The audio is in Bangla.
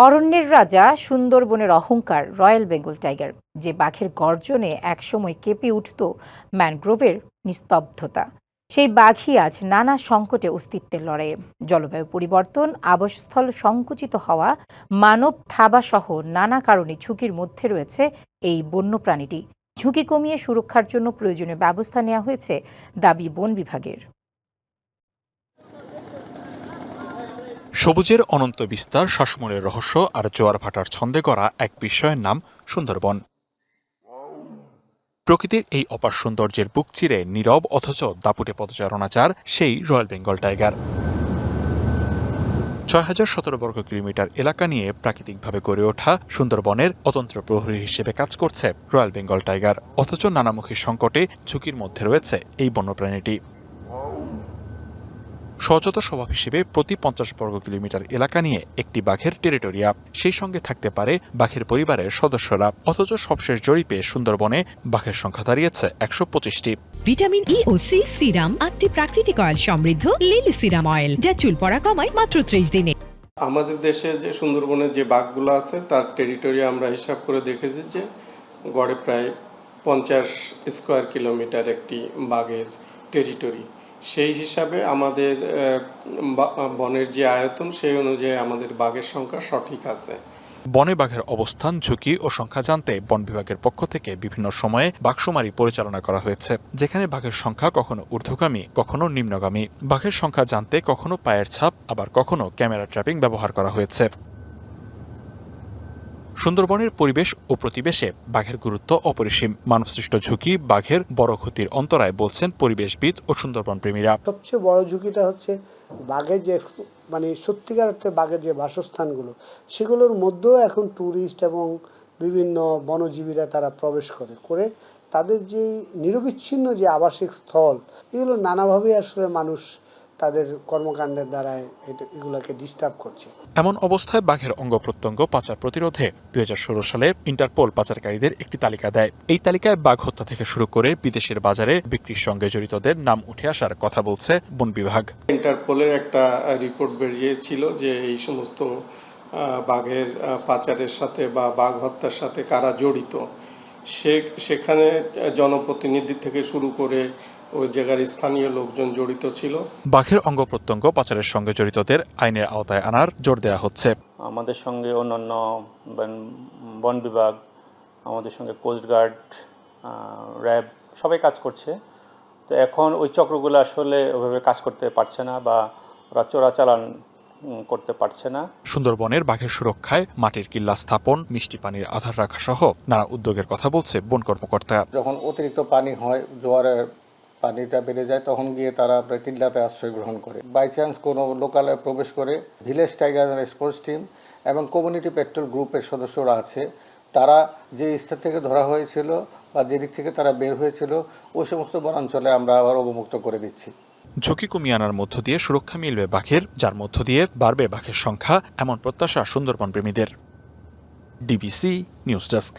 অরণ্যের রাজা সুন্দরবনের অহংকার রয়্যাল বেঙ্গল টাইগার, যে বাঘের গর্জনে একসময় কেঁপে উঠত ম্যানগ্রোভের নিস্তব্ধতা, সেই বাঘই আজ নানা সংকটে অস্তিত্বের লড়াইয়ে। জলবায়ু পরিবর্তন, আবাসস্থল সংকুচিত হওয়া, মানব থাবা সহ নানা কারণে ঝুঁকির মধ্যে রয়েছে এই বন্যপ্রাণীটি। ঝুঁকি কমিয়ে সুরক্ষার জন্য প্রয়োজনীয় ব্যবস্থা নেওয়া হয়েছে দাবি বন বিভাগের। সবুজের অনন্ত বিস্তার, শ্বাসমূলের রহস্য আর জোয়ার ভাটার ছন্দে গড়া এক বিস্ময়ের নাম সুন্দরবন। প্রকৃতির এই অপার সৌন্দর্যের বুক চিরে নীরব অথচ দাপুটে পদচারণা চার সেই রয়্যাল বেঙ্গল টাইগার। ৬,০১৭ বর্গ কিলোমিটার এলাকা নিয়ে প্রাকৃতিকভাবে গড়ে ওঠা সুন্দরবনের অতন্ত্র প্রহরী হিসেবে কাজ করছে রয়্যাল বেঙ্গল টাইগার। অথচ নানামুখী সংকটে ঝুঁকির মধ্যে রয়েছে এই বন্যপ্রাণীটি। সচেত স্বভাব হিসেবে প্রতি ৫০ বর্গ কিলোমিটার এলাকা নিয়ে একটি বাঘের টেরিটোরিয়া, সেই সঙ্গে থাকতে পারে বাঘের পরিবারের সদস্যরা। অথচ সবশেষ জরিপে সুন্দরবনে বাঘের সংখ্যা দাঁড়িয়েছে ১২৫টি। ভিটামিন ই ও সি সিরাম, 8টি প্রাকৃতিক অয়েল সমৃদ্ধ লিলি সিরাম অয়েল, যা চুল পড়া কমায় মাত্র ৩০ দিনে। আমাদের দেশে যে সুন্দরবনের যে বাঘগুলো আছে তার টেরিটোরি আমরা হিসাব করে দেখেছি যে গড়ে প্রায় ৫০ স্কোয়ার কিলোমিটার একটি বাঘের টেরিটোরি। সেই হিসাবে আমাদের বনের যে আয়তন সেই অনুযায়ী আমাদের বাঘের সংখ্যা সঠিক আছে। বনে বাঘের অবস্থান, ঝুঁকি ও সংখ্যা জানতে বন বিভাগের পক্ষ থেকে বিভিন্ন সময়ে বাঘশুমারি পরিচালনা করা হয়েছে, যেখানে বাঘের সংখ্যা কখনো ঊর্ধ্বগামী, কখনো নিম্নগামী। বাঘের সংখ্যা জানতে কখনো পায়ের ছাপ, আবার কখনো ক্যামেরা ট্র্যাপিং ব্যবহার করা হয়েছে। সুন্দরবনের পরিবেশ ও প্রতিবেশে বাঘের গুরুত্ব অপরিসীম। মানবসৃষ্ট ঝুঁকি বাঘের বড় ক্ষতির অন্তরায় বলছেন পরিবেশবিদ ও সুন্দরবন প্রেমীরা। সবচেয়ে বড় ঝুঁকিটা হচ্ছে বাঘের যে সত্যিকার অর্থে বাঘের যে বাসস্থানগুলো, সেগুলোর মধ্যেও এখন ট্যুরিস্ট এবং বিভিন্ন বনজীবীরা তারা প্রবেশ করে তাদের যে নিরবিচ্ছিন্ন যে আবাসিক স্থল, এগুলো নানাভাবে আসলে মানুষ তাদের কর্মকাণ্ডের দ্বারায় এগুলোকে ডিস্টার্ব করছে। এমন অবস্থায় বাঘের অঙ্গ প্রত্যঙ্গ পাচার প্রতিরোধে ২০১৬ সালে ইন্টারপোল পাচারকারীদের একটি তালিকা দেয়। এই তালিকায় বাঘ হত্যা থেকে শুরু করে বিদেশের বাজারে বিক্রির সঙ্গে জড়িতদের নাম উঠে আসার কথা বলছে বন বিভাগ। ইন্টারপোলের একটা রিপোর্ট বেরিয়েছিল যে এই সমস্ত বাঘের পাচারের সাথে বা বাঘ হত্যার সাথে কারা জড়িত, সেখানে জনপ্রতিনিধি থেকে শুরু করে ওই জায়গার স্থানীয় লোকজন জড়িত ছিল। বাঘের অঙ্গ প্রত্যঙ্গ পাচারের সঙ্গে জড়িতদের আইনের আওতায় আনার জোর দেওয়া হচ্ছে। আমাদের সঙ্গে অন্যান্য বন বিভাগ, আমাদের সঙ্গে কোস্টগার্ড, র্যাব সবাই কাজ করছে। তো এখন ওই চক্রগুলো আসলে ওইভাবে কাজ করতে পারছে না বা ওরা চোরাচালান করতে পারছে না। সুন্দরবনের বাঘের সুরক্ষায় মাটির কিল্লা স্থাপন, মিষ্টি পানির আধার রাখা সহ নানা উদ্যোগের কথা বলছে বন কর্মকর্তা। যখন অতিরিক্ত পানি হয়, জোয়ারের পানিটা বেড়ে যায়, তখন গিয়ে তারা আপনার কিল্লাতে আশ্রয় গ্রহণ করে। বাই চান্স কোনো লোকালয়ে প্রবেশ করে ভিলেজ টাইগার রেসপন্স টিম এবং কমিউনিটি পেট্রোল গ্রুপের সদস্যরা আছে, তারা যে স্থান থেকে ধরা হয়েছিল বা যে দিক থেকে তারা বের হয়েছিল ওই সমস্ত বনাঞ্চলে আমরা আবার অবমুক্ত করে দিচ্ছি। ঝুঁকি কমিয়ে আনার মধ্য দিয়ে সুরক্ষা মিলবে বাঘের, যার মধ্য দিয়ে বাড়বে বাঘের সংখ্যা, এমন প্রত্যাশা সুন্দরবন প্রেমীদের। DBC news desk.